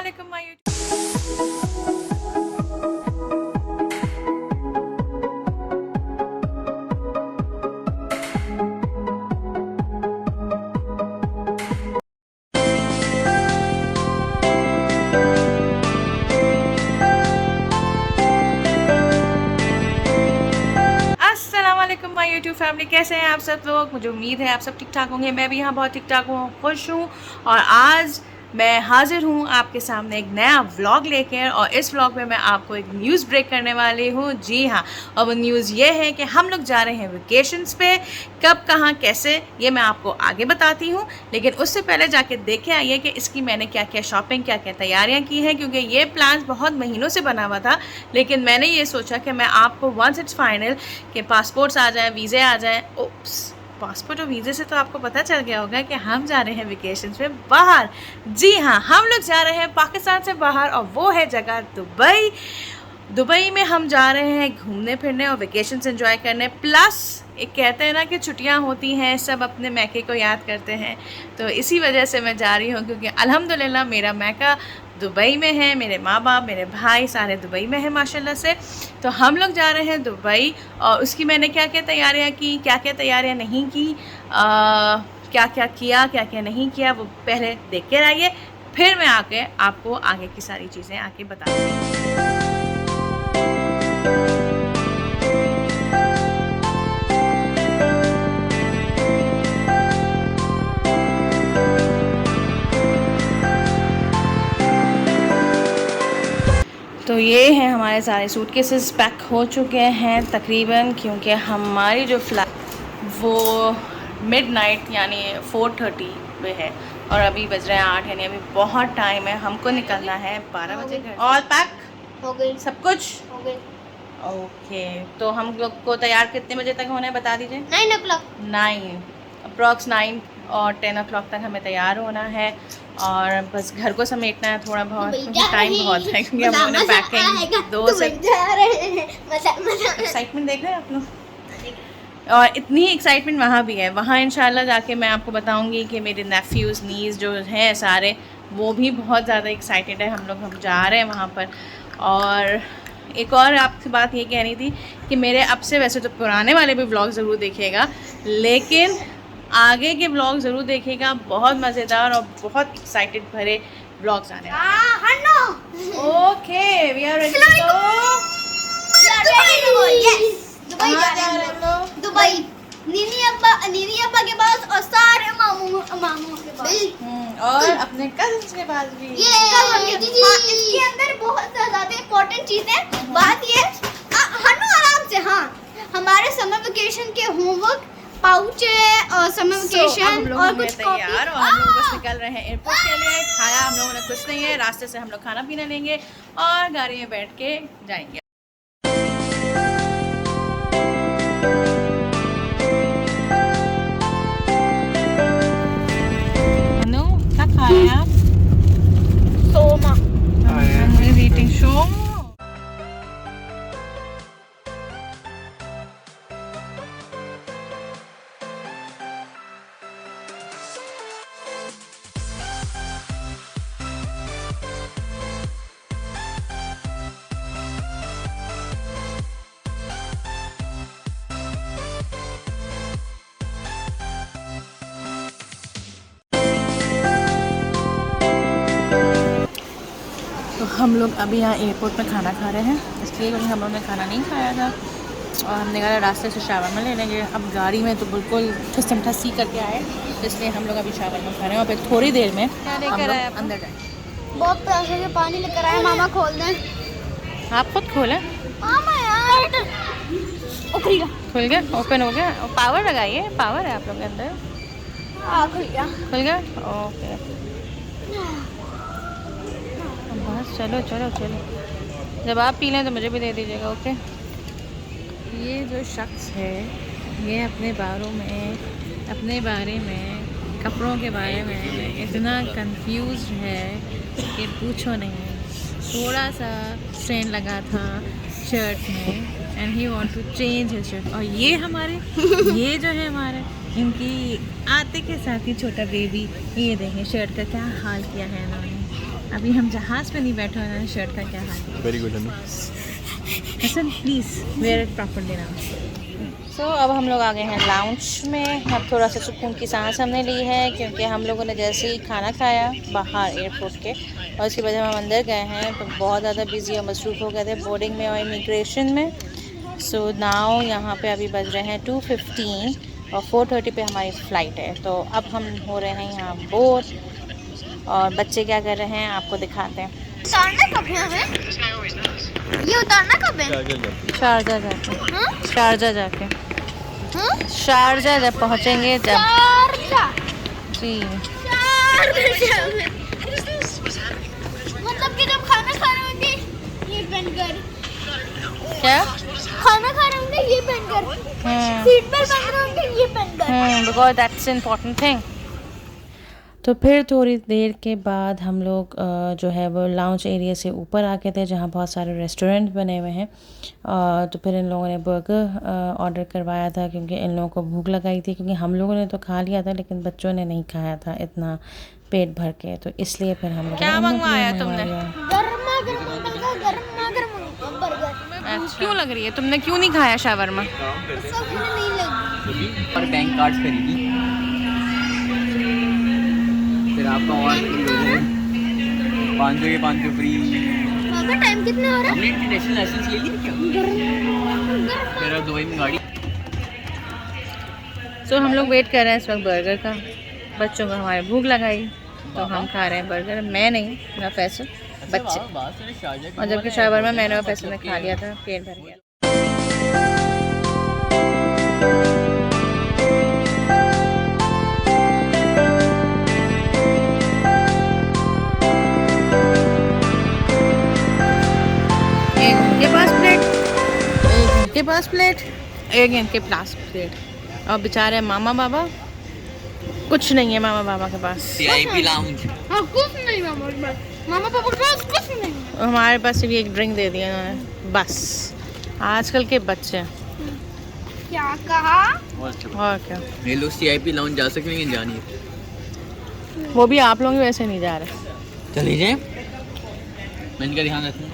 अस्सलामुअलैकुम my my YouTube family, कैसे हैं आप सब लोग। मुझे उम्मीद है आप सब ठीक ठाक होंगे। मैं भी यहाँ बहुत ठीक ठाक हूँ, खुश हूँ। और आज मैं हाजिर हूँ आपके सामने एक नया व्लॉग लेकर। और इस व्लॉग में मैं आपको एक न्यूज़ ब्रेक करने वाली हूँ। जी हाँ, और वो न्यूज़ ये है कि हम लोग जा रहे हैं वेकेशंस पे। कब, कहाँ, कैसे, ये मैं आपको आगे बताती हूँ। लेकिन उससे पहले जाके देखे आइए कि इसकी मैंने क्या क्या शॉपिंग, क्या क्या तैयारियाँ की हैं। क्योंकि ये प्लान बहुत महीनों से बना हुआ था, लेकिन मैंने ये सोचा कि मैं आपको वंस इट्स फाइनल कि पासपोर्ट्स आ जाए, वीज़े आ जाए। ओप्स, पासपोर्ट और वीज़े से तो आपको पता चल गया होगा कि हम जा रहे हैं वेकेशंस में बाहर। जी हाँ, हम लोग जा रहे हैं पाकिस्तान से बाहर, और वो है जगह दुबई। दुबई में हम जा रहे हैं घूमने फिरने और वेकेशंस एंजॉय करने। प्लस एक कहते हैं ना कि छुट्टियां होती हैं, सब अपने मैके को याद करते हैं। तो इसी वजह से मैं जा रही हूँ, क्योंकि अल्हम्दुलिल्लाह मेरा मैका दुबई में है। मेरे माँ बाप, मेरे भाई सारे दुबई में हैं माशाल्लाह से। तो हम लोग जा रहे हैं दुबई, और उसकी मैंने क्या क्या तैयारियाँ की, क्या क्या तैयारियाँ नहीं की, क्या क्या किया, क्या क्या नहीं किया, वो पहले देख कर आइए। फिर मैं आके आपको आगे की सारी चीज़ें आके बताऊँगी। तो ये हैं हमारे सारे सूटकेसेस पैक हो चुके हैं तकरीबन, क्योंकि हमारी जो फ्लाइट वो मिडनाइट यानी 4:30 पे है, और अभी बज रहे हैं 8, यानी अभी बहुत टाइम है। हमको निकलना है 12 बजे घर। और पैक हो गई, सब कुछ हो गई। ओके, तो हम लोग को तैयार कितने बजे तक होना है बता दीजिए। 9 o'clock। 9 अप्रॉक्स 9 और 10 o'clock तक हमें तैयार होना है। और बस घर को समेटना है थोड़ा बहुत, क्योंकि टाइम बहुत है, क्योंकि हम लोगों ने पैकिंग 2 से एक्साइटमेंट देख रहे हैं आप लोग। और इतनी एक्साइटमेंट वहाँ भी है। वहाँ इंशाल्लाह जाके मैं आपको बताऊँगी कि मेरे नेफ्यूज़ नीज़ जो हैं सारे, वो भी बहुत ज़्यादा एक्साइटेड है। हम जा रहे हैं वहाँ पर। और एक और आपसे बात ये कहनी थी कि मेरे अब से वैसे तो पुराने वाले भी व्लॉग ज़रूर देखिएगा, लेकिन आगे के व्लॉग ज़रूर देखिएगा। बहुत मज़ेदार और बहुत एक्साइटेड भरे व्लॉग्स आने वाले हैं। Okay, we are ready to go. Dubai नीनी अब्बा के पास और सारे मामू के पास, और अपने कज़न्स के पास भी। इसके अंदर बहुत ज्यादा इम्पोर्टेंट चीज है। बात ये आराम से, हाँ, हमारे समर वेकेशन के होमवर्क पाउच है और समर वेकेशन और कुछ तैयार, और हम लोग बस निकल रहे हैं एयरपोर्ट के लिए। खाया हम लोगों ने कुछ नहीं है, रास्ते से हम लोग खाना पीना लेंगे और गाड़ी में बैठ के जाएंगे। अनु, क्या खा रहे हैं आप? सोमा। Eating show. तो हम लोग अभी यहाँ एयरपोर्ट में खाना खा रहे हैं, इसलिए क्योंकि हम लोगों ने खाना नहीं खाया था, और हमने कहा रास्ते से शावरमा ले लेंगे। अब गाड़ी में तो बिल्कुल ठुसम ठसी करके आए, तो इसलिए हम लोग अभी शावरमा खा रहे हैं। और फिर थोड़ी देर में हम लोग अंदर जाएंगे। बहुत प्यासे से पानी लेकर आए, मामा खोल दें। आप खुद खोलें। मामा यार, खुल गया, ओपन हो गया। पावर लगाइए, पावर है आप लोग के अंदर। खुल गया, ओके। बस चलो चलो चलो, जब आप पी लें तो मुझे भी दे दीजिएगा। ओके। ये जो शख्स है, ये अपने बारे में कपड़ों के बारे में इतना कंफ्यूज है कि पूछो नहीं। थोड़ा सा स्ट्रेन लगा था शर्ट में, and he want to change his shirt. और ये ये जो है हमारे, इनकी आते के साथ ही छोटा बेबी, ये देखें शर्ट का क्या हाल किया है इन्होंने। अभी हम जहाज़ पे नहीं बैठे हुए हैं। शर्ट का क्या हाल है? Very good Hasan please wear it properly now. So अब हम लोग आ गए हैं लाउंज में। अब थोड़ा सा सुकून की सांस हमने ली है क्योंकि हम लोगों ने जैसे ही खाना खाया बाहर एयरपोर्ट के और उसके बाद हम अंदर गए हैं तो बहुत ज़्यादा बिजी और मसरूफ़ हो गए थे बोर्डिंग में और इमिग्रेशन में। सो नाउ यहाँ पे अभी बज रहे हैं 2:15 और 4:30 पे हमारी फ़्लाइट है। तो अब हम हो रहे हैं यहाँ बोर और बच्चे क्या कर रहे हैं आपको दिखाते हैं। उतारना कब है हमें? ये उतारना कब है? शारजा जाके हाँ? शारजा जाके हाँ? शारजा जब पहुँचेंगे जब शारजा। जी शारजा में। मतलब कि जब खाना खा रहे होंगे ये पहनकर, क्या खाना खा रहे होंगे ये पहनकर, सीट बेल्ट पहन रहे होंगे ये पहनकर। Because that's important thing. तो फिर थोड़ी देर के बाद हम लोग जो है वो लाउंज एरिया से ऊपर आ गए थे जहाँ बहुत सारे रेस्टोरेंट बने हुए हैं। तो फिर इन लोगों ने बर्गर ऑर्डर करवाया था क्योंकि इन लोगों को भूख लगाई थी क्योंकि हम लोगों ने तो खा लिया था लेकिन बच्चों ने नहीं खाया था इतना पेट भर के। तो इसलिए फिर हम लोग गर्मा गर्म बर्गर। क्यों लग रही है? तुमने क्यों नहीं खाया शावरमा? सब नहीं लगी। और बैंक कार्ड खरीदी फिर आपका और 500 के 500 फ्री। पापा टाइम कितना हो रहा है? हमने इंटरनेशनल लाइसेंस ले लिया क्या? मेरा 2 दिन गाड़ी। सो हम लोग वेट कर रहे हैं इस वक्त बर्गर का। बच्चों को हमारे भूख लगाई तो हम खा रहे हैं बर्गर। मैं नहीं, मेरा फैसल, बच्चे। और जबकि शावरमा मैंने और फैसल ने खा लिया था, पेट भर गया। एक इनके पास प्लेट, एक इनके पास प्लेट, एक इनके पास प्लेट और बेचारे मामा बाबा कुछ नहीं है मामा बाबा के पास। VIP lounge. हाँ कुछ नहीं मामा के पास, मामा पापा के पास कुछ नहीं। हमारे पास सिर्फ एक ड्रिंक दे दिया उन्होंने बस। आजकल के बच्चे क्या कहा? और क्या, ये लोग CIP लाउंज जा सकते हैं लेकिन जानिए। वो भी आप लोग वैसे नहीं जा रहे। चलिए जाए, मैं इनका ध्यान रखूँ।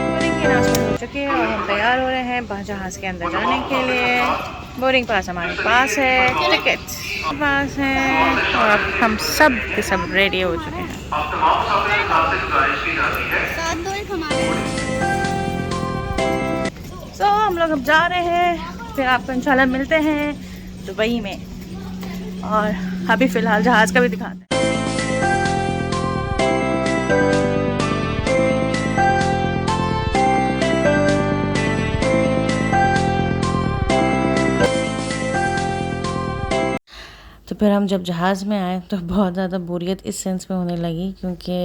बोर्डिंग के नाश्ते हो चुके हैं और हम तैयार हो रहे हैं जहाज़ के अंदर जाने के लिए। बोर्डिंग पास हमारे पास है, टिकट पास है और अब हम सब के सब रेडी हो चुके हैं। साथ दो एक हमारे। तो हम लोग अब जा रहे हैं, फिर आपको इंशाल्लाह मिलते हैं दुबई में। और अभी फ़िलहाल जहाज़ का भी दिखाते हैं। तो फिर हम जब जहाज़ में आए तो बहुत ज़्यादा बोरियत इस सेंस में होने लगी क्योंकि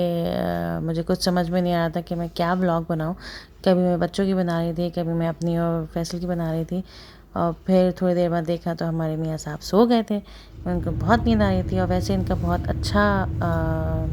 मुझे कुछ समझ में नहीं आ रहा था कि मैं क्या व्लॉग बनाऊं। कभी मैं बच्चों की बना रही थी, कभी मैं अपनी और फैसल की बना रही थी। और फिर थोड़ी देर बाद देखा तो हमारे मियाँ साहब सो गए थे, उनको बहुत नींद आ रही थी। और वैसे इनका बहुत अच्छा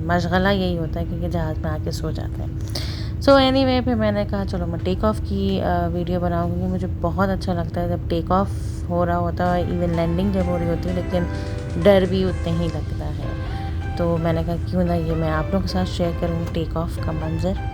मशगला यही होता है क्योंकि जहाज़ में आके सो जाते हैं। सो एनीवे फिर मैंने कहा चलो मैं टेक ऑफ़ की वीडियो बनाऊँ क्योंकि मुझे बहुत अच्छा लगता है जब टेक ऑफ़ हो रहा होता है, इवन लैंडिंग जब हो रही होती है, लेकिन डर भी उतने ही लगता है। तो मैंने कहा क्यों ना ये मैं आप लोगों के साथ शेयर करूँ टेक ऑफ़ का मंज़र।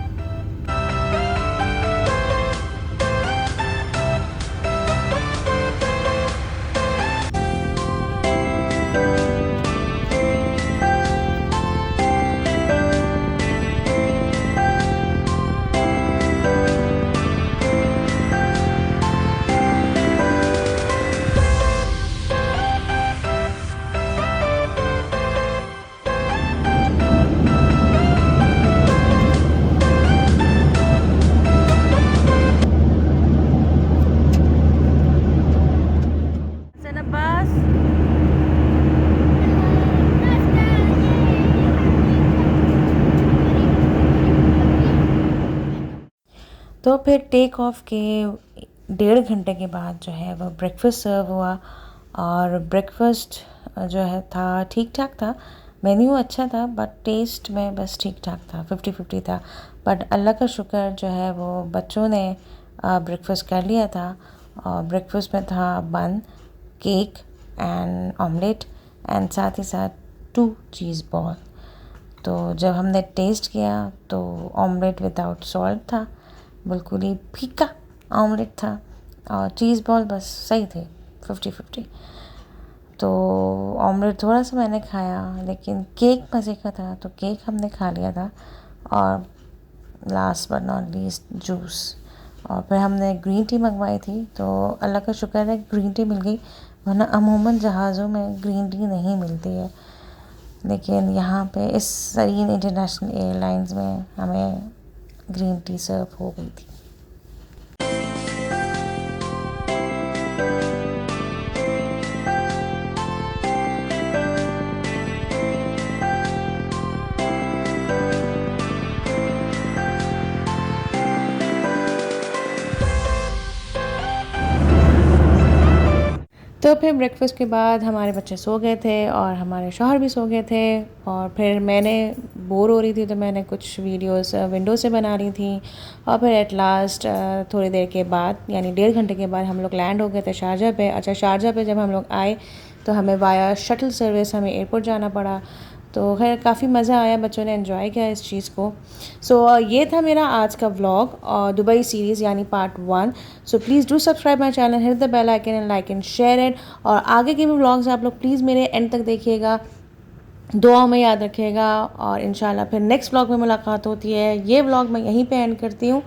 तो फिर टेक ऑफ़ के 1.5 घंटे के बाद जो है वो ब्रेकफास्ट सर्व हुआ। और ब्रेकफास्ट जो है था ठीक ठाक था, मेन्यू अच्छा था बट टेस्ट में बस ठीक ठाक था, 50-50 था। बट अल्लाह का शुक्र जो है वो बच्चों ने ब्रेकफास्ट कर लिया था। और ब्रेकफास्ट में था बन, केक एंड ऑमलेट एंड साथ ही साथ 2 चीज़ बॉल। तो जब हमने टेस्ट किया तो ऑमलेट विदाउट सॉल्ट था, बिल्कुल ही फीका ऑमलेट था, और चीज़ बॉल बस सही थे 50-50। तो ऑमलेट थोड़ा सा मैंने खाया, लेकिन केक मज़े का था तो केक हमने खा लिया था, और last but not least juice. और फिर हमने ग्रीन टी मंगवाई थी, तो अल्लाह का शुक्र है ग्रीन टी मिल गई, वरना अमूमन जहाज़ों में ग्रीन टी नहीं मिलती है, लेकिन यहाँ पे इस सरीन इंटरनेशनल एयरलाइंस में हमें ग्रीन टी सर्व हो गई थी। तो फिर ब्रेकफास्ट के बाद हमारे बच्चे सो गए थे और हमारे शौहर भी सो गए थे, और फिर मैंने बोर हो रही थी तो मैंने कुछ वीडियोस विंडो से बना रही थी। और फिर एट लास्ट थोड़ी देर के बाद, यानी 1.5 घंटे के बाद हम लोग लैंड हो गए थे शारजा पे। अच्छा, शारजा पे जब हम लोग आए तो हमें वाया शटल सर्विस हमें एयरपोर्ट जाना पड़ा। तो खैर काफ़ी मज़ा आया, बच्चों ने एंजॉय किया इस चीज़ को। सो ये था मेरा आज का व्लॉग दुबई सीरीज़ यानी part 1। So please do subscribe my channel, hit the bell icon and like and share it. और आगे के भी व्लॉग्स आप लोग प्लीज़ मेरे एंड तक देखिएगा, दुआओं में याद रखिएगा, और इंशाल्लाह फिर नेक्स्ट व्लॉग में मुलाकात होती है। ये व्लॉग मैं यहीं पे एंड करती हूँ,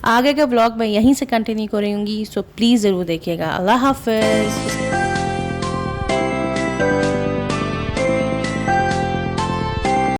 आगे का व्लॉग मैं यहीं से कंटिन्यू करूँगी, सो प्लीज़ ज़रूर देखिएगा। अल्लाह हाफ़िज़।